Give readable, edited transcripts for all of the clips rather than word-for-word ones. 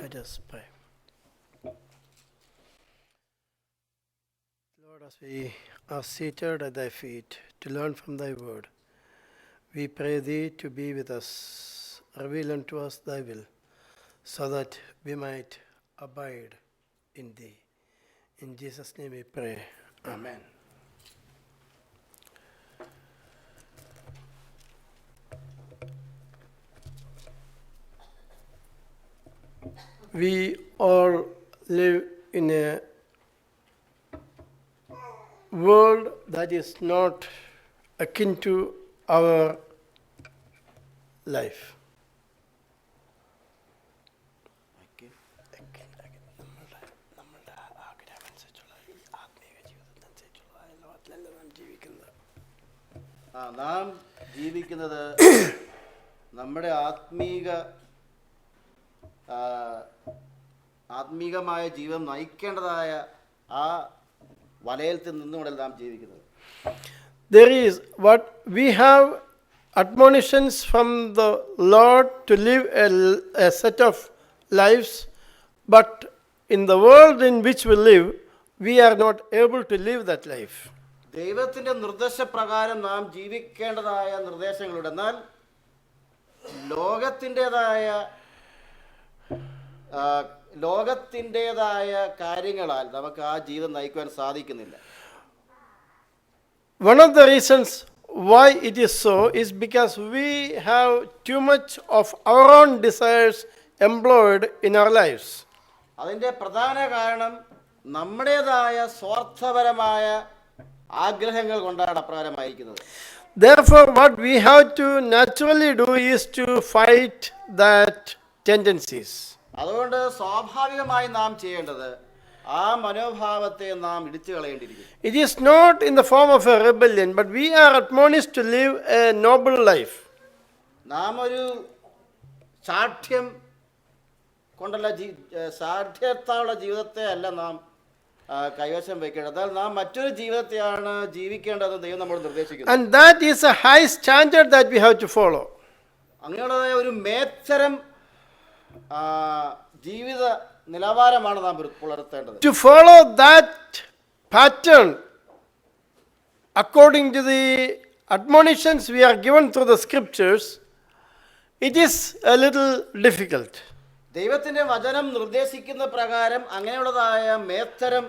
Let us pray. Lord, as we are seated at thy feet to learn from thy word, we pray thee to be with us, reveal unto us thy will, so that we might abide in thee. In Jesus' name we pray. Amen. We all live in a world that is not akin to our life. നാം ജീവിക്കുന്നത് നമ്മുടെ ആത്മീകമായ ജീവൻ നയിക്കേണ്ടതായ ആ വലയത്തിൽ നിന്നുകൊണ്ടല്ല നാം ജീവിക്കുന്നത്. There is what we have admonitions from the Lord to live a set of lives, but in the world in which we live, we are not able to live that life. ദൈവത്തിൻ്റെ നിർദ്ദേശപ്രകാരം നാം ജീവിക്കേണ്ടതായ നിർദ്ദേശങ്ങളുണ്ട്. എന്നാൽ ലോകത്തിൻ്റെതായ കാര്യങ്ങളാൽ നമുക്ക് ആ ജീവിതം നയിക്കുവാൻ സാധിക്കുന്നില്ല. One of the reasons why it is so is because we have too much of our own desires employed in our lives. അതിൻ്റെ പ്രധാന കാരണം നമ്മുടേതായ സ്വാർത്ഥപരമായ ആഗ്രഹങ്ങൾ കൊണ്ടാണ് അപ്രകാരമായിരിക്കുന്നത്. Therefore, what we have to naturally do is to fight that tendencies. അതുകൊണ്ട് സ്വാഭാവികമായി നാം ചെയ്യേണ്ടത് ആ മനോഭാവത്തെ നാം ഇടിച്ചു കളയേണ്ടിയിരിക്കുന്നു. It is not in the form of a rebellion, but we are admonished to live a noble life. നാം ഒരു ശാഠ്യം കൊണ്ടുള്ള ശാഠ്യത്താലുള്ള ജീവിതത്തെ അല്ല നാം കൈവശം വയ്ക്കേണ്ടത്. എന്നാൽ നാം മറ്റൊരു ജീവിതത്തെയാണ് ജീവിക്കേണ്ടതെന്ന് ദൈവം നമ്മോട് നിർദ്ദേശിക്കുന്നു. And that is a high standard that we have to follow. അങ്ങനെയുള്ളതായ ഒരു മേച്ചരം ജീവിത നിലവാരമാണ് നാം പുലർത്തേണ്ടത്. To follow that pattern according to the admonitions we are given through the scriptures, it is a little difficult. ദൈവത്തിൻ്റെ വചനം നിർദ്ദേശിക്കുന്ന പ്രകാരം അങ്ങനെയുള്ളതായ മേത്തരം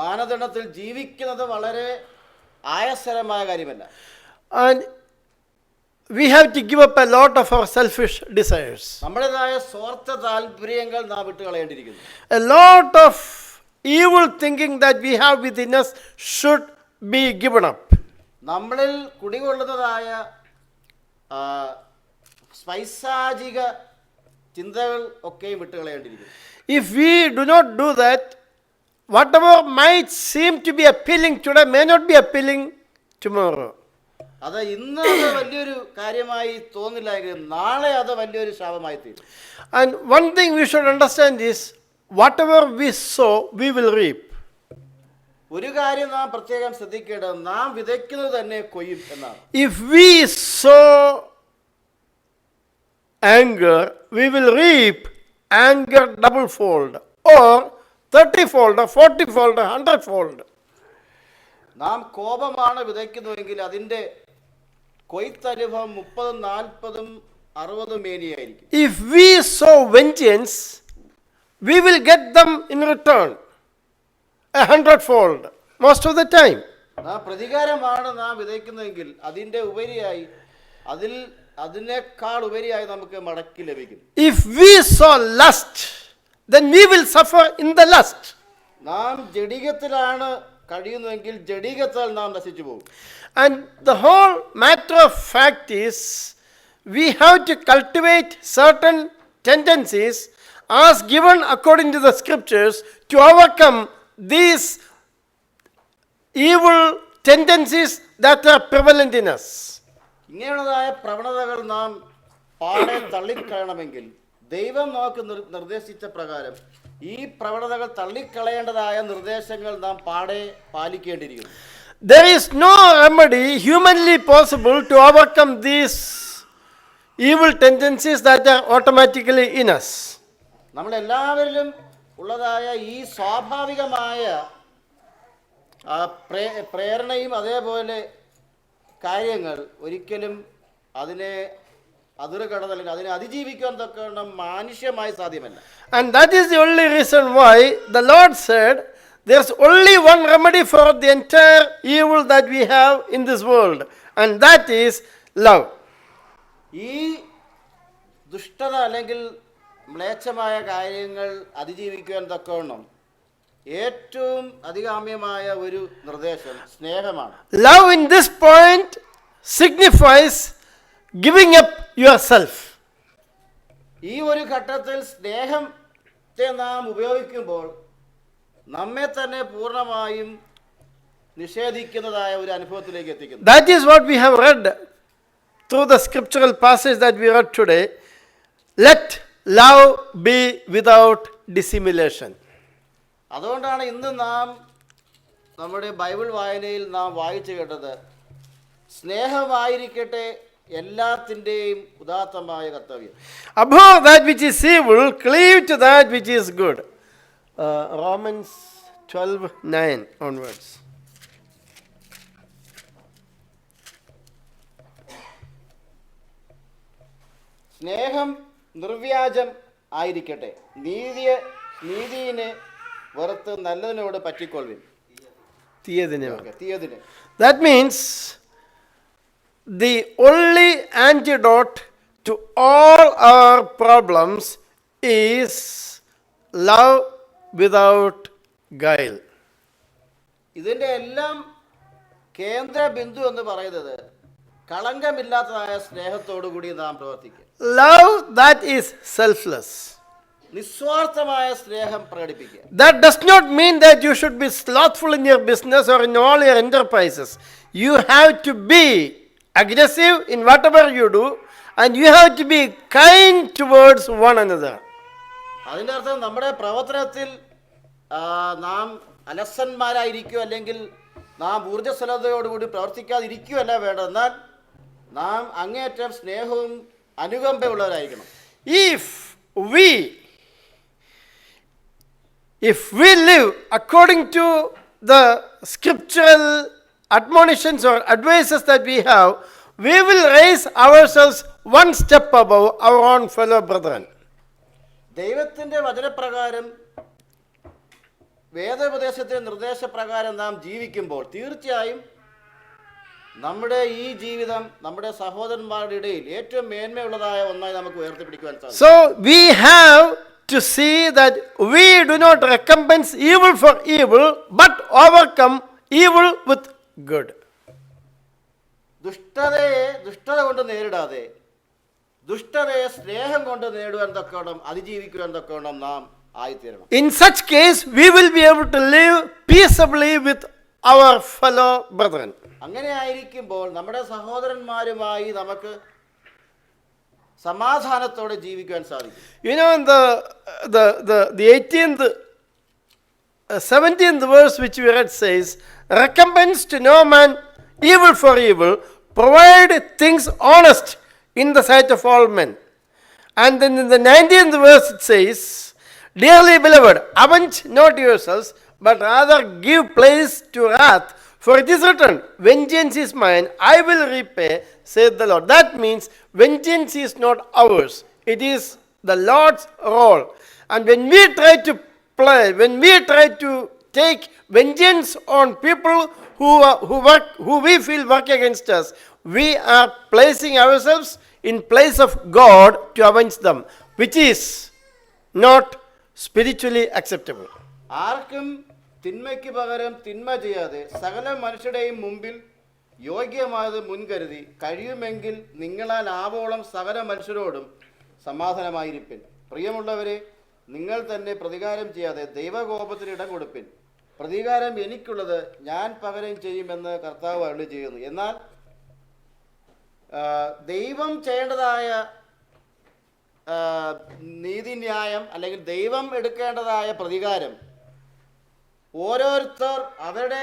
മാനദണ്ഡത്തിൽ ജീവിക്കുന്നത് വളരെ ആയാസകരമായ കാര്യമല്ല. And we have to give up a lot of our selfish desires. നമ്മുടേതായ സ്വാർത്ഥ താല്പര്യങ്ങൾ നാം വിട്ടുകളയേണ്ടിയിരിക്കുന്നു. A lot of evil thinking that we have within us should be given up. നമ്മളിൽ കുടികൊള്ളുന്നതായ പൈശാചിക ചിന്തകൾ ഒക്കെയും വിട്ടുകളയേണ്ടിയിരിക്കുന്നു. If we do not do that, whatever might seem to be appealing today may not be appealing tomorrow. അത് ഇന്ന് അത് വലിയൊരു കാര്യമായി തോന്നില്ലെങ്കിൽ നാളെ അത് വലിയൊരു ശാപമായി തീരും. And one thing we should understand is whatever we sow, we will reap. ഒരു കാര്യം നാം പ്രത്യേകം ശ്രദ്ധിക്കേണ്ടത് നാം വിതയ്ക്കുന്നത് തന്നെ കൊയ്യും എന്നാണ്. If we sow anger, we will reap anger double fold, or 30-fold, or 40-fold, or 100-fold. നാം കോപമാണ് വിതയ്ക്കുന്നുവെങ്കിൽ അതിൻ്റെ കൊയ്ത്തനുഭവം 30, 40, 60 മേനിയായിരിക്കും. If we sow vengeance, we will get them in return 100-fold most of the time. നാം പ്രതികാരമാണ് നാം വിതയ്ക്കുന്നതെങ്കിൽ അതിൻ്റെ ഉപരിയായി അതിനേക്കാൾ ഉപരിയായി നമുക്ക് മടക്കി ലഭിക്കും. If we sow lust, then we will suffer in the lust. നാം ജഡികത്തിലാണ് കഴിയുന്നുവെങ്കിൽ ജഡികത്താൽ നാം നശിച്ചു പോകും. And the whole matter of fact is we have to cultivate certain tendencies as given according to the scriptures to overcome these evil tendencies that are prevalent in us. ഇങ്ങനെയുള്ളതായ പ്രവണതകൾ നാം പാടെ തള്ളിക്കളയണമെങ്കിൽ ദൈവം നമുക്ക് നിർദ്ദേശിച്ച പ്രകാരം ഈ പ്രവണതകൾ തള്ളിക്കളയേണ്ടതായ നിർദ്ദേശങ്ങൾ നാം പാടെ പാലിക്കേണ്ടിയിരിക്കുന്നു. There is no remedy humanly possible to overcome these evil tendencies that are automatically in us. നമ്മളെല്ലാവരിലും ഉള്ളതായ ഈ സ്വാഭാവികമായ പ്രേരണയും അതേപോലെ കാര്യങ്ങൾ ഒരിക്കലും അതിനെ അതിരുകടന്നല്ലെങ്കിൽ അതിനെ അതിജീവിക്കാൻ തക്കവണ്ണം മാനുഷ്യമായി സാധ്യമല്ല. And that is the only reason why the Lord said, there's only one remedy for the entire evil that we have in this world, and that is love. ഈ ദുഷ്ടത അല്ലെങ്കിൽ മ്ലേച്ഛമായ കാര്യങ്ങൾ അതിജീവിക്കുവാൻ തക്കവണ്ണം ഏറ്റവും അധികാമ്യമായ ഒരു നിർദ്ദേശം സ്നേഹമാണ്. Love in this point signifies giving up yourself. ഈ ഒരു ഘട്ടത്തിൽ സ്നേഹത്തെ നാം ഉപയോഗിക്കുമ്പോൾ നമ്മെ തന്നെ പൂർണ്ണമായും നിഷേധിക്കുന്നതായ ഒരു അനുഭവത്തിലേക്ക് എത്തിക്കുന്നു. That is what we have read through the scriptural passage that we read today. Let love be without dissimulation. അതുകൊണ്ടാണ് ഇന്ന് നാം നമ്മുടെ ബൈബിൾ വായനയിൽ നാം വായിച്ചു കേട്ടത്, സ്നേഹമായിരിക്കട്ടെ എല്ലാത്തിൻ്റെയും ഉദാത്തമായ കർത്തവ്യം. Abhor that which is evil, cleave to that which is good. Romans 12:9 onwards. സ്നേഹം നിർവ്യാജം ആയിരിക്കട്ടെ, നീതിയെ വെറുത്ത് നല്ലതിനോട് പറ്റിക്കൊള്ളുവിൻ. തീയതിന്. That means the only antidote to all our problems is love without guile. ഇതിൻ്റെ എല്ലാം കേന്ദ്ര ബിന്ദു എന്ന് പറയുന്നത് കളങ്കമില്ലാത്തതായ സ്നേഹത്തോടു കൂടി നാം പ്രവർത്തിക്കുക. Love that is selfless. നിസ്വാർത്ഥമായ സ്നേഹം പ്രകടിപ്പിക്കുക. That does not mean that you should be slothful in your business or in all your enterprises. You have to be aggressive in whatever you do, and you have to be kind towards one another. അതിൻ്റെ അർത്ഥം നമ്മുടെ പ്രവർത്തനത്തിൽ നാം അലസന്മാരായിരിക്കുക അല്ലെങ്കിൽ നാം ഊർജ്ജസ്വലതയോടുകൂടി പ്രവർത്തിക്കാതിരിക്കുകയല്ല വേണ്ടത്, എന്നാൽ നാം അങ്ങേയറ്റം സ്നേഹവും അനുകമ്പയുള്ളവരായിരിക്കണം. If we live according to the scriptural admonitions or advices that we have, we will raise ourselves one step above our own fellow brethren. ദൈവത്തിൻ്റെ വചനപ്രകാരം വേദോപദേശത്തിൻ്റെ നിർദ്ദേശപ്രകാരം നാം ജീവിക്കുമ്പോൾ തീർച്ചയായും നമ്മുടെ ഈ ജീവിതം നമ്മുടെ സഹോദരന്മാരുടെ ഇടയിൽ ഏറ്റവും മേന്മയുള്ളതായ ഒന്നായി നമുക്ക് ഉയർത്തിപ്പിടിക്കുവാൻ സാധിക്കും. So we have to see that we do not recompense evil for evil, but overcome evil with good. ദുഷ്ടത കൊണ്ട് നേരിടാതെ ദുഷ്ടതയെ സ്നേഹം കൊണ്ട് നേടുവാൻ തക്കവണ്ണം അതിജീവിക്കുവാൻ തക്കവണ്ണം നാം ആയിത്തീരണം. In such case, we will be able to live peaceably with our fellow brethren. അങ്ങനെ ആയിരിക്കുമ്പോൾ നമ്മുടെ സഹോദരന്മാരുമായി നമുക്ക് സമാധാനത്തോടെ ജീവിക്കാൻ സാധിക്കും. You know, in the 18th, 17th verse which we read says, recompense to no man evil for evil, provide things honest in the sight of all men. And then in the 19th verse it says, dearly beloved, avenge not yourselves, but rather give place to wrath. For it is written, vengeance is mine, I will repay, saith the Lord. That means vengeance is not ours. It is the Lord's role. And when we try to take vengeance on people who we feel work against us, we are placing ourselves in place of God to avenge them, which is not spiritually acceptable. ആർക്കും തിന്മയ്ക്ക് പകരം തിന്മ ചെയ്യാതെ സകല മനുഷ്യരുടെയും മുമ്പിൽ യോഗ്യമായത് മുൻകരുതി കഴിയുമെങ്കിൽ നിങ്ങളാൽ ആവോളം സകല മനുഷ്യരോടും സമാധാനമായിരിപ്പിൻ. പ്രിയമുള്ളവരെ, നിങ്ങൾ തന്നെ പ്രതികാരം ചെയ്യാതെ ദൈവകോപത്തിന് ഇടം കൊടുപ്പിൻ. പ്രതികാരം എനിക്കുള്ളത്, ഞാൻ പകരം ചെയ്യുമെന്ന് കർത്താവ് അരുളി ചെയ്യുന്നു. എന്നാൽ ദൈവം ചെയ്യേണ്ടതായ നീതിന്യായം അല്ലെങ്കിൽ ദൈവം എടുക്കേണ്ടതായ പ്രതികാരം ഓരോരുത്തർ അവരുടെ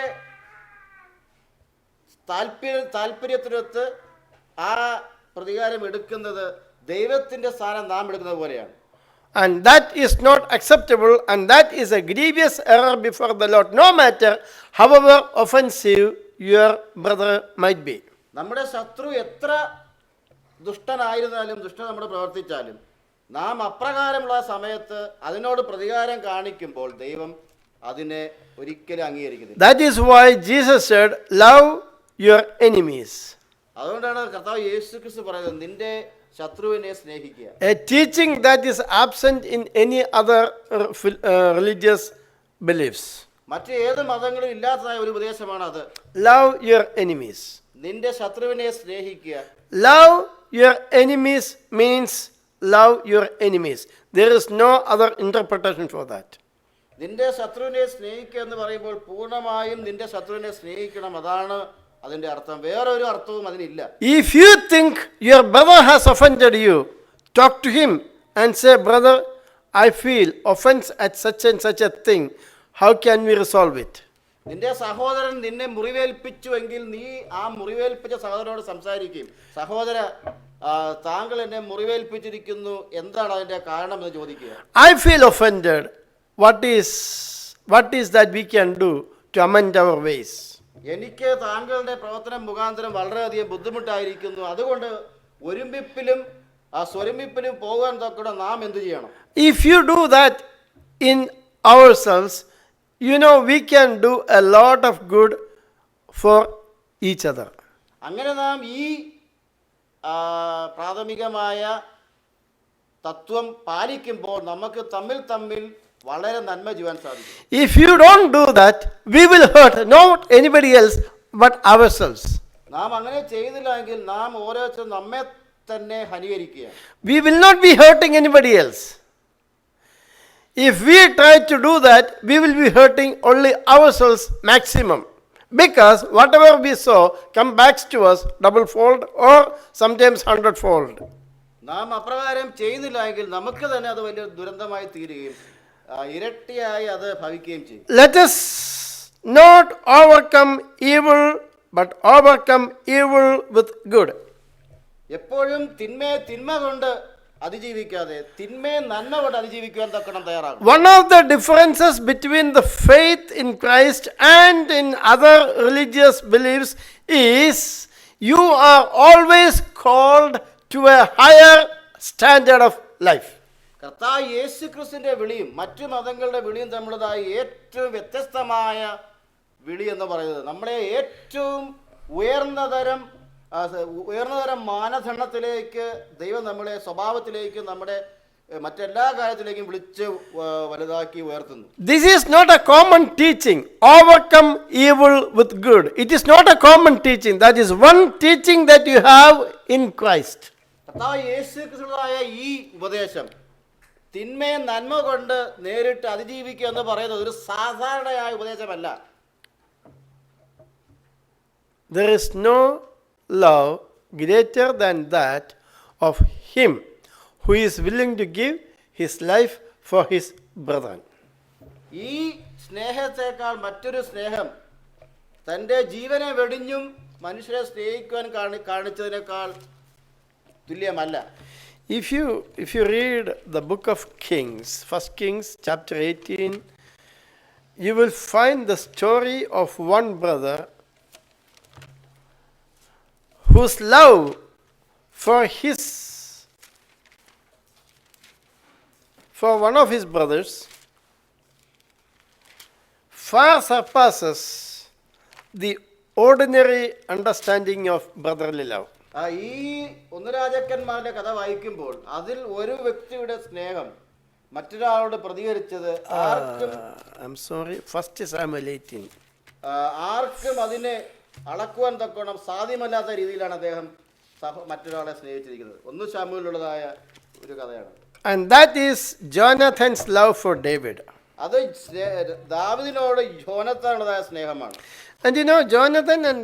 താല്പര്യത്തിനൊത്ത് ആ പ്രതികാരം എടുക്കുന്നത് ദൈവത്തിൻ്റെ സ്ഥാനം നാം എടുക്കുന്നത് പോലെയാണ്. And that is not acceptable, and that is a grievous error before the Lord, no matter however offensive your brother might be. നമ്മുടെ ശത്രു എത്ര ദുഷ്ടനായിരുന്നാലും ദുഷ്ട നമ്മൾ പ്രവർത്തിച്ചാലും നാം അപ്രകാരമുള്ള സമയത്ത് അതിനോട് പ്രതികാരം കാണിക്കുമ്പോൾ ദൈവം അതിനെ ഒരിക്കലും അംഗീകരിക്കുന്നില്ല. That is why Jesus said, love your enemies. അതുകൊണ്ടാണ് കർത്താവ് യേശു ക്രിസ്തു പറയുന്നത് നിന്റെ ശത്രുവിനെ സ്നേഹിക്കുക. A teaching that is absent in any other religious beliefs. മറ്റ് ഏത് മതങ്ങളും ഇല്ലാത്തതായ ഒരു ഉപദേശമാണ് അത്. Love your enemies. നിന്റെ ശത്രുവിനെ സ്നേഹിക്കുക. Love your enemies means love your enemies. There is no other interpretation for that. നിന്റെ ശത്രുവിനെ സ്നേഹിക്കുക എന്ന് പറയുമ്പോൾ പൂർണ്ണമായും നിന്റെ ശത്രുവിനെ സ്നേഹിക്കണം, അതാണ് അതിന്റെ അർത്ഥം. വേറൊരു അർത്ഥവും അതിനില്ല. If you think your brother has offended you, talk to him and say, brother, I feel offense at such and such a thing. How can we resolve it? നിന്റെ സഹോദരൻ നിന്നെ മുറിവേൽപ്പിച്ചുവെങ്കിൽ നീ ആ മുറിവേൽപ്പിച്ച സഹോദരനോട് സംസാരിക്കുകയും, സഹോദര താങ്കൾ എന്നെ മുറിവേൽപ്പിച്ചിരിക്കുന്നു, എന്താണ് അതിന്റെ കാരണം എന്ന് ചോദിക്കുക. I feel offended. What is that we can do to amend our ways? എനിക്ക് താങ്കളുടെ പ്രവർത്തനം മുഖാന്തരം വളരെയധികം ബുദ്ധിമുട്ടായിരിക്കുന്നു, അതുകൊണ്ട് ഒരുമിപ്പിലും സ്വരമിപ്പിലും പോകാൻ തൊക്കെ നാം എന്ത് ചെയ്യണം? If you do that in ourselves, we can do a lot of good for each other. അങ്ങനെ നാം ഈ പ്രാഥമികമായ തത്വം പാലിക്കുമ്പോൾ നമുക്ക് തമ്മിൽ വളരെ നന്മ ചെയ്യാൻ സാധിക്കും. If you don't do that, we will hurt not anybody else but ourselves. നാം അങ്ങനെ ചെയ്തില്ലെങ്കിൽ നാം ഓരോരുത്തരും നമ്മെ തന്നെ ഹനികരിക്കുക. We will not be hurting anybody else. If we try to do that, we will be hurting only ourselves maximum. Because whatever we sow comes back to us double fold or sometimes 100-fold. നാം അപ്രകാരം ചെയ്യുന്നില്ലെങ്കിൽ നമുക്ക് തന്നെ അത് വലിയ ദുരന്തമായി തീരുകയും ഇരട്ടിയായി അത് ഭവിക്കുകയും ചെയ്യും. Let us not overcome evil, but overcome evil with good. എപ്പോഴും തിന്മ കൊണ്ട് അതിജീവിക്കാതെ തിന്മയെ നന്മ കൊണ്ട് അതിജീവിക്കുവാൻ തക്കണം തയ്യാറാകും. One of the differences between the faith in Christ and in other religious beliefs is you are always called to a higher standard of life. കർത്താവ് യേശു ക്രിസ്തുവിന്റെ വിളിയും മറ്റു മതങ്ങളുടെ വിളിയും തമ്മിലുള്ളതായ ഏറ്റവും വ്യത്യസ്തമായ വിളി എന്ന് പറയുന്നത് നമ്മളെ ഏറ്റവും ഉയർന്നതരം മാനദണ്ഡത്തിലേക്ക് ദൈവം നമ്മളെ സ്വഭാവത്തിലേക്ക് നമ്മുടെ മറ്റെല്ലാ കാര്യത്തിലേക്കും വിളിച്ച് വലുതാക്കി ഉയർത്തുന്നു. This is not a common teaching. Overcome evil with good. It is not a common teaching. That is one teaching that you have in Christ. കർത്താവ് യേശു ക്രിസ്തുവിന്റെ ഈ ഉപദേശം തിന്മയെ നന്മ കൊണ്ട് നേരിട്ട് അതിജീവിക്കുക എന്ന് പറയുന്നത് ഒരു സാധാരണയായ ഉപദേശമല്ല. There is no love greater than that of him who is willing to give his life for his brethren. ഈ സ്നേഹത്തെക്കാൾ മറ്റൊരു സ്നേഹം തൻ്റെ ജീവനെ വെടിഞ്ഞും മനുഷ്യരെ സ്നേഹിക്കുവാൻ കാണിച്ചതിനേക്കാൾ തുല്യമല്ല. If you read the book of Kings, 1 Kings chapter 18, you will find the story of one brother whose love for one of his brothers far surpasses the ordinary understanding of brotherly love. ഈ ഒന്ന് രാജാക്കന്മാരുടെ കഥ വായിക്കുമ്പോൾ അതിൽ ഒരു വ്യക്തിയുടെ സ്നേഹം മറ്റൊരാളോട് പ്രതികരിച്ചത് ആർക്കും അതിനെ അളക്കുവാൻ തക്കോണം സാധ്യമല്ലാത്ത രീതിയിലാണ് അദ്ദേഹം മറ്റൊരാളെ സ്നേഹിച്ചിരിക്കുന്നത്. 1 ശമൂവേലിലുള്ളതായ ഒരു കഥയാണ്. And that is Jonathan's love for David. അത് ദാവീദിനോട് യോനത്താനുള്ളതായ സ്നേഹമാണ്. And Jonathan and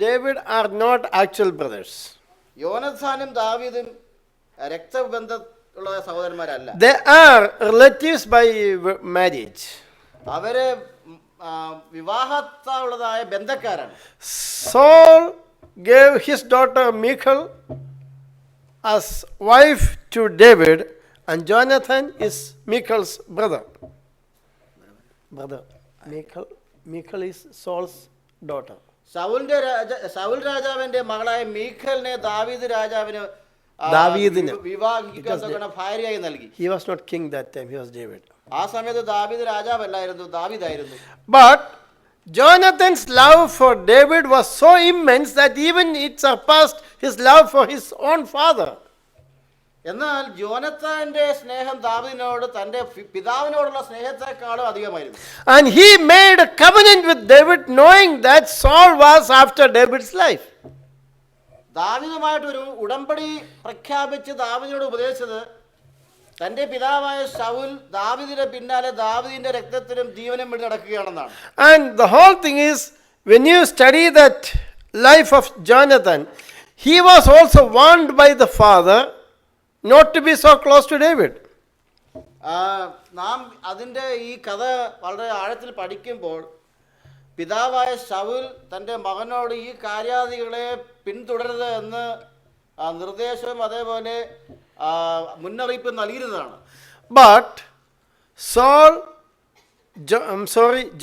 David are not actual brothers. യോനത്താനും ദാവീദും രക്തബന്ധമുള്ള സഹോദരന്മാരല്ല. They are relatives by marriage. അവരെ വിവാഹത്താലുള്ളതായ ബന്ധക്കാരാണ്. Saul gave his daughter Michal as wife to David, And Jonathan is Michal's brother. Michal is Saul's daughter. സൗൽ രാജാവിന്റെ മകളായ മീഖലിനെ ദാവീദ് രാജാവിന് ദാവീദിന് വിവാഹിക്കാൻ ഭാര്യയായി നൽകി. He was not king that time, he was David. ആ സമയത്ത് ദാവീദ് രാജാവല്ലായിരുന്നു, ദാവീദായിരുന്നു. But Jonathan's love for David was so immense that even it surpassed his love for his own father. എന്നാൽ യോനത്താന്റെ സ്നേഹം ദാവീദിനോട് തന്റെ പിതാവിനോടുള്ള സ്നേഹത്തെക്കാളും അധികമായിരുന്നു. And he made a covenant with David knowing that Saul was after David's life. ദാവീദുമായിട്ടൊരു ഉടമ്പടി പ്രഖ്യാപിച്ച് ദാവീദിനോട് ഉപദേശിച്ചത് തന്റെ പിതാവായ ശൗൽ ദാവീദിന്റെ പിന്നാലെ ദാവീദിന്റെ രക്തത്തിനും ജീവനും വേണ്ടി നടക്കുകയാണെന്നാണ്. And the whole thing is, when you study that life of Jonathan, he was also warned by the father not to be so close to David. നാം അതിൻ്റെ ഈ കഥ വളരെ ആഴത്തിൽ പഠിക്കുമ്പോൾ പിതാവായ ശൗൽ തൻ്റെ മകനോട് ഈ കാര്യാദികളെ പിന്തുടരുത് എന്ന് നിർദ്ദേശവും അതേപോലെ മുന്നറിയിപ്പ് നൽകിയിരുന്നതാണ്. But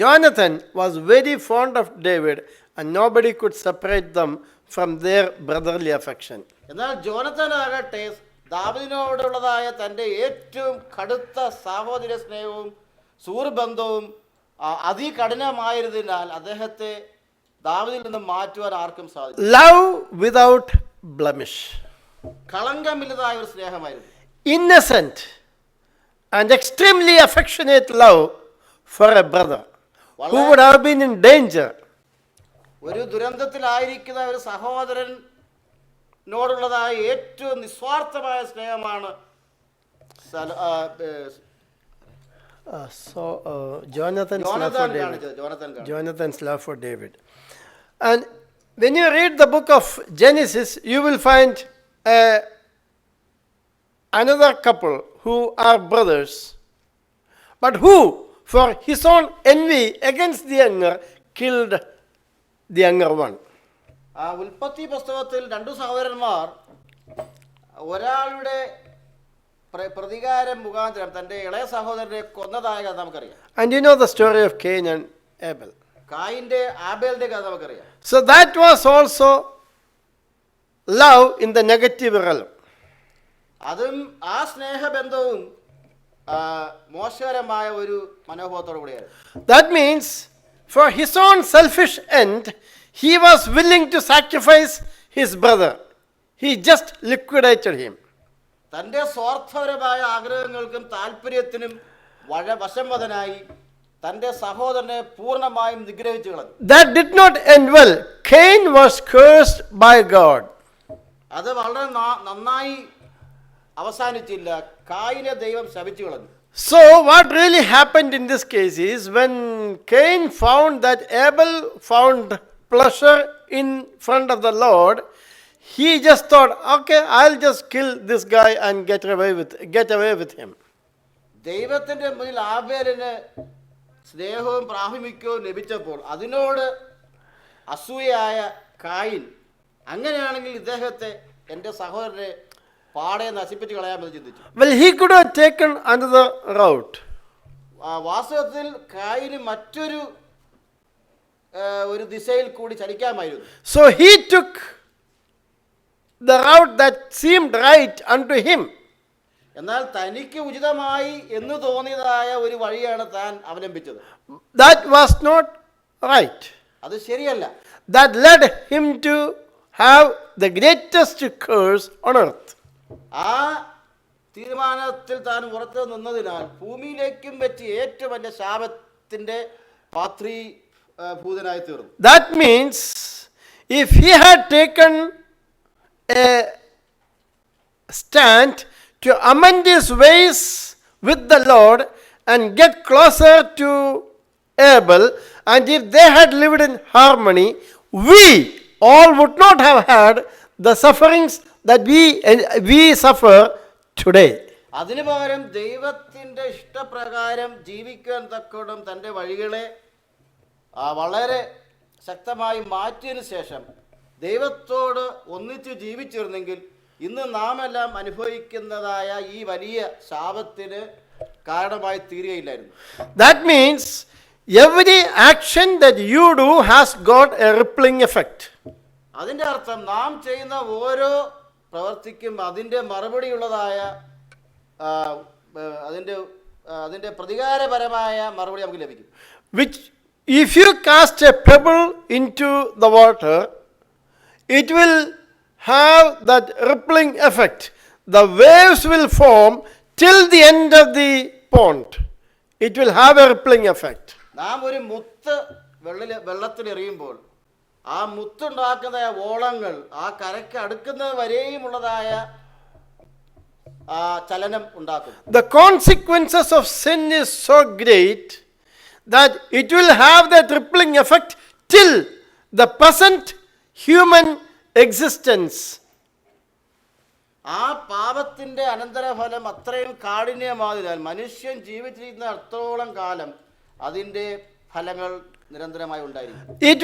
Jonathan was very fond of David and nobody could separate them from their brotherly affection. എന്നാൽ ജോനത്തൻ ആകട്ടെ ദാവീദിനോടുള്ളതായ തൻ്റെ ഏറ്റവും കടുത്ത സഹോദര സ്നേഹവും സുഹൃബന്ധവും അതികഠിനമായിരുന്നതിനാൽ അദ്ദേഹത്തെ ദാവീദിൽ നിന്ന് മാറ്റുവാൻ ആർക്കും സാധിച്ചു. Love without blemish. കളങ്കമില്ലാതായ ഒരു സ്നേഹമായിരുന്നു. Innocent and extremely affectionate love for a brother who would have been in danger. ഒരു ദുരന്തത്തിലായിരിക്കുന്ന ഒരു സഹോദരനോടുള്ളതായ ഏറ്റവും നിസ്വാർത്ഥമായ സ്നേഹമാണ് Jonathan's love for David. And when you read the book of Genesis, you will find another couple who are brothers, but who, for his own envy against the younger, killed the younger one. ഉൽപ്പത്തി പുസ്തകത്തിൽ രണ്ടു സഹോദരന്മാർ ഒരാളുടെ പ്രതികാരം മുഖാന്തരം തന്റെ ഇളയ സഹോദരനെ കൊന്നതായ കഥ നമുക്കറിയാം. And you know the story of Cain and Abel. കായിന്റെ ആബേലിന്റെ കഥ നമുക്കറിയാം. So that was also love in the negative realm. അതും ആ സ്നേഹബന്ധവും മോശകരമായ ഒരു മനോഭാവത്തോടു കൂടിയായിരുന്നു. That means for his own selfish end, he was willing to sacrifice his brother. He just liquidated him. തന്റെ സ്വാർത്ഥപരമായ ആഗ്രഹങ്ങൾക്കും താല്പര്യത്തിനും വശംവദനായി തന്റെ സഹോദരനെ പൂർണ്ണമായും നിഗ്രഹിച്ചു കളഞ്ഞു. That did not end well. Cain was cursed by God. അത് വളരെ നന്നായി അവസാനിച്ചില്ല. കായിനെ ദൈവം ശപിച്ചു കളഞ്ഞു. So what really happened in this case is, when Cain found that Abel found pleasure in front of the Lord, he just thought, okay, I'll just kill this guy and get away with him. ദൈവത്തിന്റെ മുന്നിൽ ആബേലിന് സ്നേഹവും പ്രാഭിമുഖ്യവും ലഭിച്ചപ്പോൾ അതിനോട് അസൂയയായ കായിൻ, അങ്ങനെയാണെങ്കിൽ ഇദ്ദേഹത്തെ എൻ്റെ സഹോദരനെ പാടെ നശിപ്പിച്ച് കളയാമെന്ന് ചിന്തിച്ചു. Well, he could have taken another route. വാസ്തവത്തിൽ കായിന് മറ്റൊരു ദിശയിൽ കൂടി ചലിക്കാമായിരുന്നു. So he took the route that seemed right unto him. എന്നാൽ തനിക്ക് ഉചിതമായി എന്ന് തോന്നിയതായ ഒരു വഴിയാണ് താൻ അവലംബിച്ചത്. That was not right. അത് ശരിയല്ല. That led him to have the greatest curse on earth. ആ തീരുമാനത്തിൽ താൻ ഉറച്ചു നിന്നതിനാൽ ഭൂമിയിലേക്കും വെച്ച് ഏറ്റവും വലിയ ശാപത്തിന്റെ പാത്രീഭൂതനായി തീർന്നു. That means if he had taken a stand to amend his ways with the Lord and get closer to Abel, and if they had lived in harmony, we all would not have had the sufferings that we suffer today. അതിനു പകരം ദൈവത്തിന്റെ ഇഷ്ടപ്രകാരം ജീവിക്കാൻ തക്കോണം തൻ്റെ വഴികളെ വളരെ ശക്തമായി മാറ്റിയതിനു ശേഷം ദൈവത്തോട് ഒന്നിച്ച് ജീവിച്ചിരുന്നെങ്കിൽ ഇന്ന് നാം എല്ലാം അനുഭവിക്കുന്നതായ ഈ വലിയ ശാപത്തിന് കാരണമായി തീരുകയില്ലായിരുന്നു. That means every action that you do has got a rippling effect. അതിൻ്റെ അർത്ഥം നാം ചെയ്യുന്ന ഓരോ പ്രവർത്തിക്കും അതിൻ്റെ മറുപടിയുള്ളതായ അതിൻ്റെ പ്രതികാരപരമായ മറുപടി നമുക്ക് ലഭിക്കും. Which, if you cast a pebble into the water, it will have that rippling effect. The waves will form till the end of the pond. It will have a rippling effect. നാം ഒരു മുത്ത് വെള്ളത്തിൽ എറിയുമ്പോൾ ആ മുത്തുണ്ടാക്കുന്ന ഓളങ്ങൾ ആ കരയ്ക്ക് അടുക്കുന്നത് വരെയുമുള്ളതായ ചലനം ഉണ്ടാക്കും. The consequences of sin is so great that it will have that rippling effect till the present human existence. ആ പാപത്തിന്റെ അനന്തരഫലം അത്രയും കാഠിന്യമായതിനാൽ മനുഷ്യൻ ജീവിച്ചിരിക്കുന്ന അത്രത്തോളം കാലം അതിന്റെ ഫലങ്ങൾ നിരന്തരമായി ഉണ്ടായിരിക്കും. It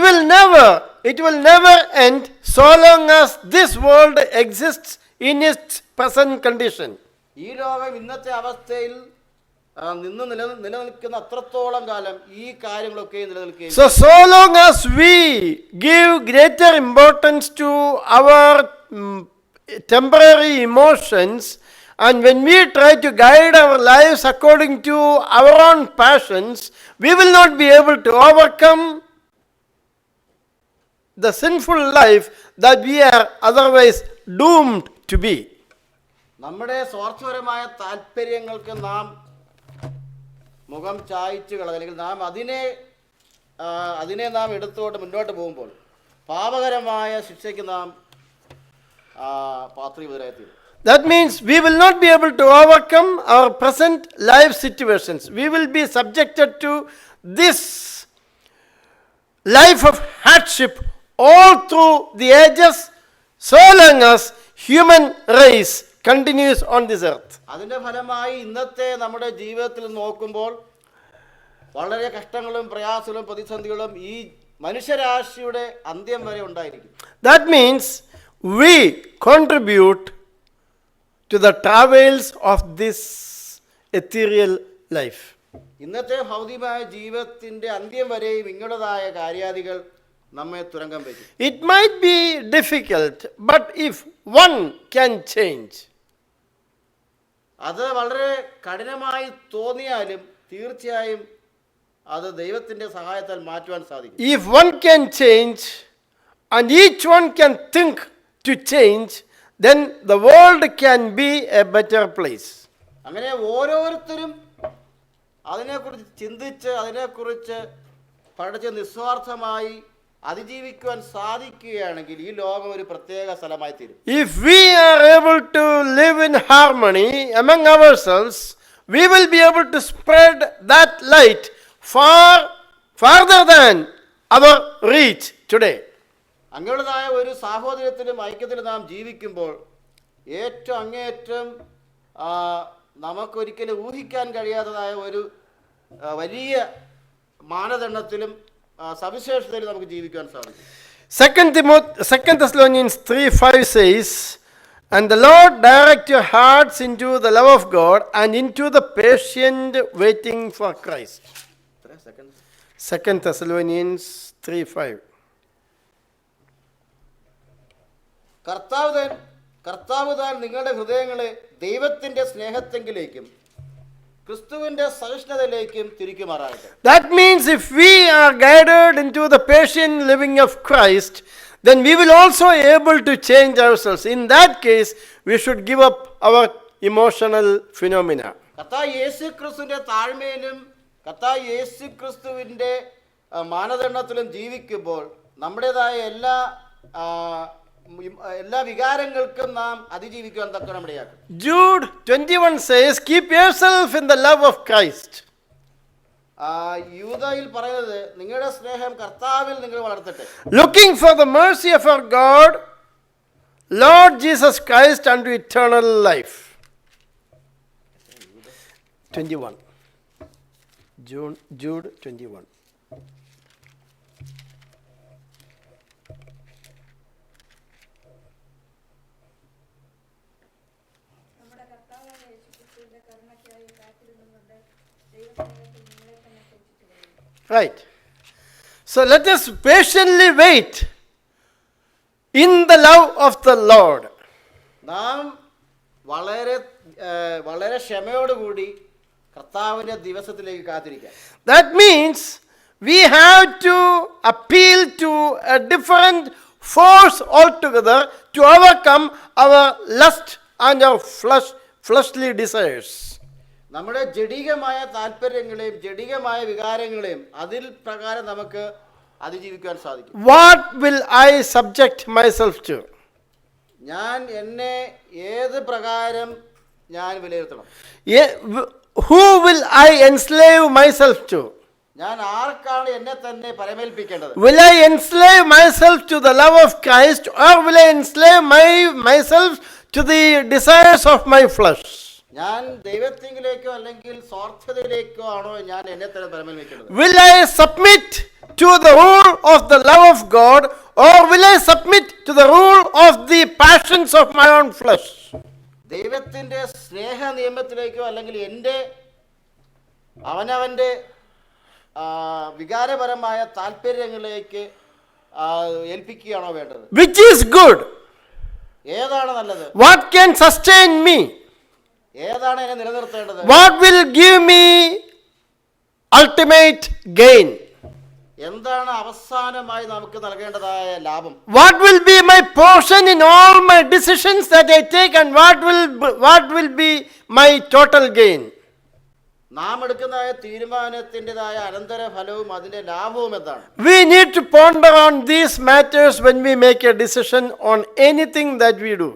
will never end so long as this world exists in its present condition. ഈ ലോകം ഇന്നത്തെ അവസ്ഥയിൽ നിലനിൽക്കുന്ന അത്രത്തോളം കാലം ഈ കാര്യങ്ങളൊക്കെ നിലനിൽക്കുകയും. So long as we give greater importance to our temporary emotions, and when we try to guide our lives according to our own passions, we will not be able to overcome the sinful life that we are otherwise doomed to be. നമ്മുടെ സ്വാർത്ഥപരമായ താല്പര്യങ്ങൾക്ക് നാം മുഖം ചായ്ച്ചു അല്ലെങ്കിൽ നാം അതിനെ നാം എടുത്തുകൊണ്ട് മുന്നോട്ട് പോകുമ്പോൾ പാപകരമായ ശിക്ഷയ്ക്ക് നാം പാത്രീഭൂതരായിത്തീരും. That means we will not be able to overcome our present life situations. We will be subjected to this life of hardship all through the ages, so long as human race continues on this earth. അതിന്റെ ഫലമായി ഇന്നത്തെ നമ്മുടെ ജീവിതത്തിൽ നോക്കുമ്പോൾ വളരെ കഷ്ടങ്ങളും പ്രയാസങ്ങളും പ്രതിസന്ധികളും ഈ മനുഷ്യരാശിയുടെ അന്ത്യം വരെ ഉണ്ടായിരിക്കും. That means we contribute to the travails of this ethereal life. ഇന്നത്തെ ഭൗതികമായ ജീവിതത്തിന്റെ അന്ത്യം വരെയും ഇങ്ങനതായ കാര്യാദികൾ നമ്മെ തുരങ്കം വയ്ക്കും. It might be difficult, but if one can change, അത് വളരെ കഠിനമായി തോന്നിയാലും തീർച്ചയായും അത് ദൈവത്തിന്റെ സഹായത്താൽ മാറ്റുവാൻ സാധിക്കും. If one can change and each one can think to change, then the world can be a better place. അങ്ങനെ ഓരോരുത്തരും അതിനെക്കുറിച്ച് ചിന്തിച്ച് അതിനെക്കുറിച്ച് പഠിച്ച് നിസ്വാർത്ഥമായി അതിജീവിക്കുവാൻ സാധിക്കുകയാണെങ്കിൽ ഈ ലോകം ഒരു പ്രത്യേക സ്ഥലമായി തീരും. If we are able to live in harmony among ourselves, we will be able to spread that light farther than our reach today. അങ്ങനെയുള്ളതായ ഒരു സാഹോദര്യത്തിലും ഐക്യത്തിലും നാം ജീവിക്കുമ്പോൾ ഏറ്റവും അങ്ങേയറ്റം നമുക്കൊരിക്കലും ഊഹിക്കാൻ കഴിയാത്തതായ ഒരു വലിയ മാനദണ്ഡത്തിലും സവിശേഷതയിലും നമുക്ക് ജീവിക്കാൻ സാധിക്കും. 2 Thessalonians 3:5 says, "And the Lord direct your hearts into the love of God and into the patient waiting for Christ." 2 Thessalonians 3:5. കർത്താവ് താൻ നിങ്ങളുടെ ഹൃദയങ്ങളെ ദൈവത്തിന്റെ സ്നേഹത്തെങ്കിലേക്കും ക്രിസ്തുവിന്റെ സഹിഷ്ണുതയിലേക്കും തിരിക്കുമാറാകട്ടെ. That means if we are guided into the patient living of Christ, then we will also able to change ourselves. In that case, we should give up our emotional phenomena. കർത്താവ് യേശു ക്രിസ്തുവിന്റെ താഴ്മയിലും കർത്താവ് യേശു ക്രിസ്തുവിന്റെ മാനദണ്ഡത്തിലും ജീവിക്കുമ്പോൾ നമ്മുടേതായ എല്ലാ വികാരങ്ങൾക്കും നാം അതിജീവിക്കുവാൻ തക്കവണ്ണം ഇടയാക്കും. Jude 21 says, "Keep yourself in the love of Christ." യൂദയിൽ പറയുന്നത് നിങ്ങളുടെ സ്നേഹം കർത്താവിൽ നിങ്ങൾ വളർത്തട്ടെ. Looking for the mercy of our God, Lord Jesus Christ, unto eternal life. 21. Jude 21. Right. So let us patiently wait in the love of the Lord. നാം വളരെ വളരെ ക്ഷമയോടുകൂടി കർത്താവിന്റെ ദിവസത്തിലേക്ക് കാത്തിരിക്കാം. That means we have to appeal to a different force altogether to overcome our lust and our fleshly desires. നമ്മുടെ ജഡികമായ താല്പര്യങ്ങളെയും ജഡികമായ വികാരങ്ങളെയും അതിൽ പ്രകാരം നമുക്ക് അതിജീവിക്കാൻ സാധിക്കും. What will I subject myself to? ഞാൻ എന്നെ ഏത് പ്രകാരം ഞാൻ വിലയിരുത്തണം? Who will I enslave myself to? ഞാൻ ആർക്കാണ് എന്നെ തന്നെ പരമേൽപ്പിക്കേണ്ടത്? Will I enslave myself to the love of Christ, or will I enslave myself to the desires of my flesh? ഞാൻ ദൈവത്തിങ്കിലേക്കോ അല്ലെങ്കിൽ സ്വാർത്ഥതയിലേക്കോ ആണോ ഞാൻ എന്നെ തന്നെ പരമേൽപ്പിക്കേണ്ടത്? Will I submit to the rule of the love of God, or will I submit to the rule of the passions of my own flesh? ദൈവത്തിന്റെ സ്നേഹ നിയമത്തിലേക്കോ അല്ലെങ്കിൽ എൻ്റെ അവനവൻ്റെ വികാരപരമായ താല്പര്യങ്ങളിലേക്ക് ഏൽപ്പിക്കുകയാണോ വേണ്ടത്? Which is good? ഏതാണ് നല്ലത്? What can sustain me? ഏതാണ് എന്നെ നിലനിർത്തേണ്ടത്? What will give me ultimate gain? എന്താണ് അവസാനമായി നമുക്ക് നൽകേണ്ടതായ ലാഭം? What will be my portion in all my decisions that I take, and what will be my total gain? നാം എടുക്കുന്നതായ തീരുമാനത്തിൻ്റെതായ അനന്തര ഫലവും അതിന്റെ ലാഭവും എന്താണ്? We need to ponder on these matters when we make a decision on anything that we do.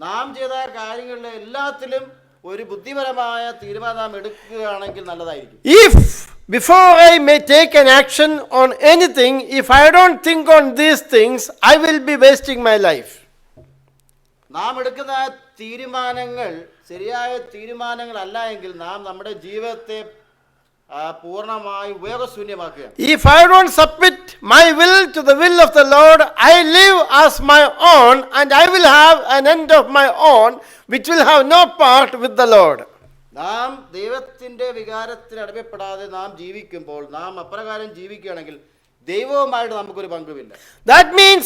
നാം ചെയ്ത കാര്യങ്ങളിലെ എല്ലാത്തിലും ഒരു ബുദ്ധിപരമായ തീരുമാനം നാം എടുക്കുകയാണെങ്കിൽ നല്ലതായിരിക്കും. If before I may take an action on anything, if I don't think on these things, I will be wasting my life. നാം എടുക്കുന്ന തീരുമാനങ്ങൾ ശരിയായ തീരുമാനങ്ങളല്ല എങ്കിൽ നാം നമ്മുടെ ജീവിതത്തെ പൂർണ്ണമായി ഉപയോഗശൂന്യമാക്കുകയാണ്. If I don't submit my will to the will of the Lord, I live as my own, and I will have an end of my own, which will have no part with the Lord. നാം ദൈവത്തിന്റെ വികാരത്തിന് അടിമപ്പെടാതെ നാം ജീവിക്കുമ്പോൾ, നാം അപ്രകാരം ജീവിക്കുകയാണെങ്കിൽ ദൈവവുമായിട്ട് നമുക്കൊരു പങ്കുമില്ല. That means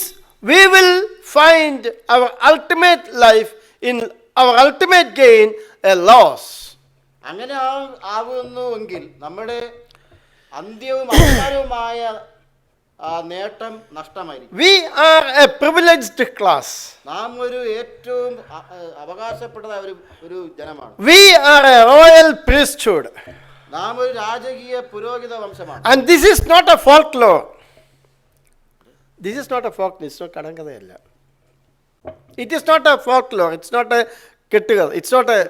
we will find our ultimate life in our ultimate gain a loss. അങ്ങനെ ആവുന്നുവെങ്കിൽ നമ്മുടെ അന്ത്യവും അവസാനവുമായ നേട്ടം നഷ്ടമായിരിക്കും. We are a privileged class. നാം ഒരു ഏറ്റവും അവകാശപ്പെട്ട ഒരു ജനമാണ്. We are a royal priesthood. നാം ഒരു രാജകീയ പുരോഹിത വംശമാണ്. And this is not a folklore. This is not a folklore. It's not കടങ്കഥയല്ല. It is not a folklore. It's not a കെട്ടുകഥ. It's not a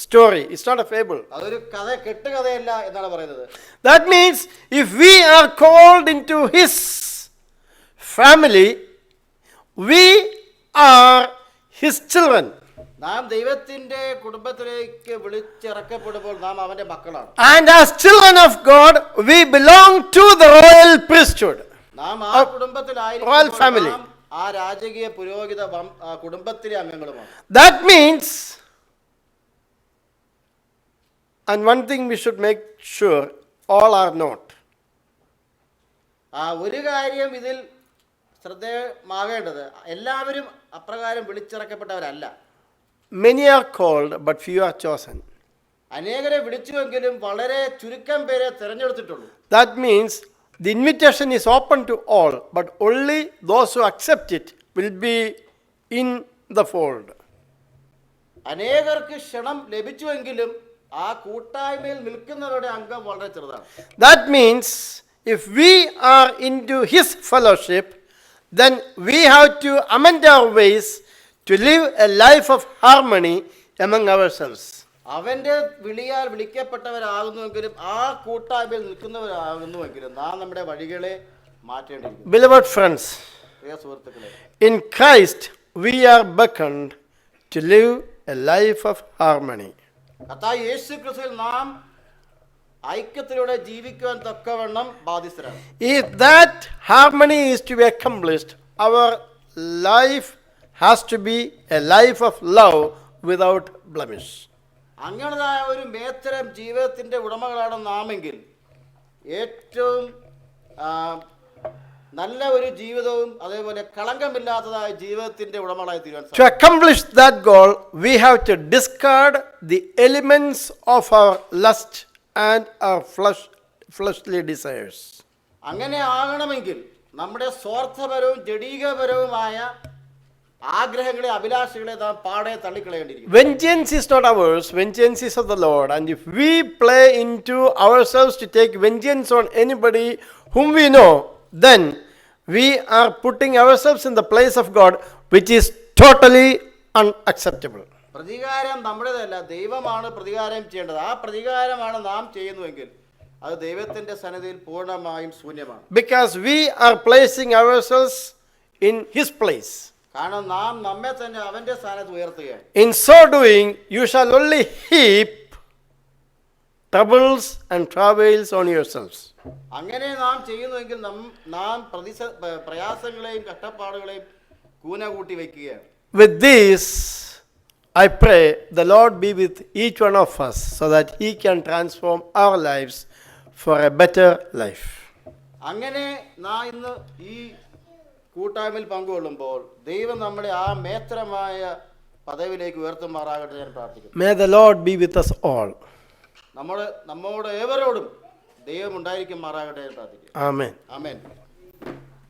story. It's not a fable. അതൊരു കെട്ടുകഥയല്ല എന്നാണ് പറയുന്നത്. That means if we are called into his family, we are his children. നാം ദൈവത്തിന്റെ കുടുംബത്തിലേക്ക് വിളിച്ചിറക്കപ്പെടുമ്പോൾ നാം അവന്റെ മക്കളാണ്. And as children of God, we belong to the royal priesthood. നാം ആ കുടുംബത്തിലായിരിക്കും. നാം ആ രാജകീയ പുരോഹിത കുടുംബത്തിലെ അംഗങ്ങളുമാണ്. That means, and one thing we should make sure, all are not. ഒരു കാര്യം ഇതിൽ ശ്രദ്ധേയമാകേണ്ടത്, എല്ലാവരും അപ്രകാരം വിളിച്ചിറക്കപ്പെട്ടവരല്ല. Many are called, but few are chosen. അനേകരെ വിളിച്ചുവെങ്കിലും വളരെ ചുരുക്കം പേരെ തിരഞ്ഞെടുത്തിട്ടുള്ളൂ. That means the invitation is open to all, but only those who accept it will be in the fold. അനേകർക്ക് ക്ഷണം ലഭിച്ചുവെങ്കിലും ആ കൂട്ടായ്മയിൽ നിൽക്കുന്നവരുടെ അംഗം വളരെ ചെറുതാണ്. That means if we are into his fellowship, then we have to amend our ways to live a life of harmony among ourselves. അവന്റെ വിളിയാൽ വിളിക്കപ്പെട്ടവരാകുന്നുവെങ്കിലും ആ കൂട്ടായ്മയിൽ നിൽക്കുന്നവരാകുന്നുവെങ്കിലും നാം നമ്മുടെ വഴികളെ മാറ്റേണ്ടിയിരിക്കുന്നു. Beloved friends, പ്രിയ സുഹൃത്തുക്കളെ, in Christ we are beckoned to live a life of harmony. കർത്താവ് യേശു ക്രിസ്തുവിൽ നാം ഐക്യത്തിലൂടെ ജീവിക്കുവാൻ തക്കവണ്ണം ബാധ്യസ്ഥരാണ്. If that harmony is to be accomplished, our life has to be a life of love without blemish. അങ്ങനതായ ഒരു മേത്തരം ജീവിതത്തിൻ്റെ ഉടമകളാണ് നാമെങ്കിൽ ഏറ്റവും നല്ല ഒരു ജീവിതവും അതേപോലെ കളങ്കമില്ലാത്തതായ ജീവിതത്തിൻ്റെ ഉടമകളായി തീരുവാൻ To accomplish that goal, we have to discard the elements of our lust and our fleshly desires. അങ്ങനെ ആകണമെങ്കിൽ നമ്മുടെ സ്വാർത്ഥപരവും ജഡീകപരവുമായ ആഗ്രഹങ്ങളെ അഭിലാഷങ്ങളെ നാം പാടെ തള്ളിക്കളയേണ്ടിയിരിക്കും. Vengeance is not ours, vengeance is of the Lord. And if we play into ourselves to take vengeance on anybody whom we know, then we are putting ourselves in the place of God, which is totally unacceptable. പ്രതികാരം നമ്മുടേതല്ല, ദൈവമാണ് പ്രതികാരം ചെയ്യേണ്ടത്. ആ പ്രതികാരമാണ് നാം ചെയ്യുന്നുവെങ്കിൽ അത് ദൈവത്തിന്റെ സന്നിധിയിൽ പൂർണ്ണമായും ശൂന്യമാണ്. Because we are placing ourselves in His place. കാരണം നാം നമ്മെ തന്നെ അവന്റെ സ്ഥാനത്ത് ഉയർത്തുകയാണ്. In so doing, you shall only heap troubles and travails on yourselves. അങ്ങനെ നാം ചെയ്യുന്നുവെങ്കിൽ നാം പ്രയാസങ്ങളെയും കഷ്ടപ്പാടുകളെയും കൂന കൂട്ടി വയ്ക്കുകയാണ്. With this, I pray the Lord be with each one of us so that He can transform our lives for a better life. അങ്ങനെ നാം ഇന്ന് ഈ കൂട്ടായ്മയിൽ പങ്കുകൊള്ളുമ്പോൾ ദൈവം നമ്മളെ ആ മേത്രമായ പദവിയിലേക്ക് ഉയർത്തുമാറാകട്ടെ ഞാൻ പ്രാർത്ഥിക്കുന്നു. May the Lord be with us all. നമ്മോട് ഏവരോടും ദൈവം ഉണ്ടായിരിക്കുമാറാകട്ടെ എന്ന് പ്രാർത്ഥിക്കുന്നു. Amen. ആമേൻ.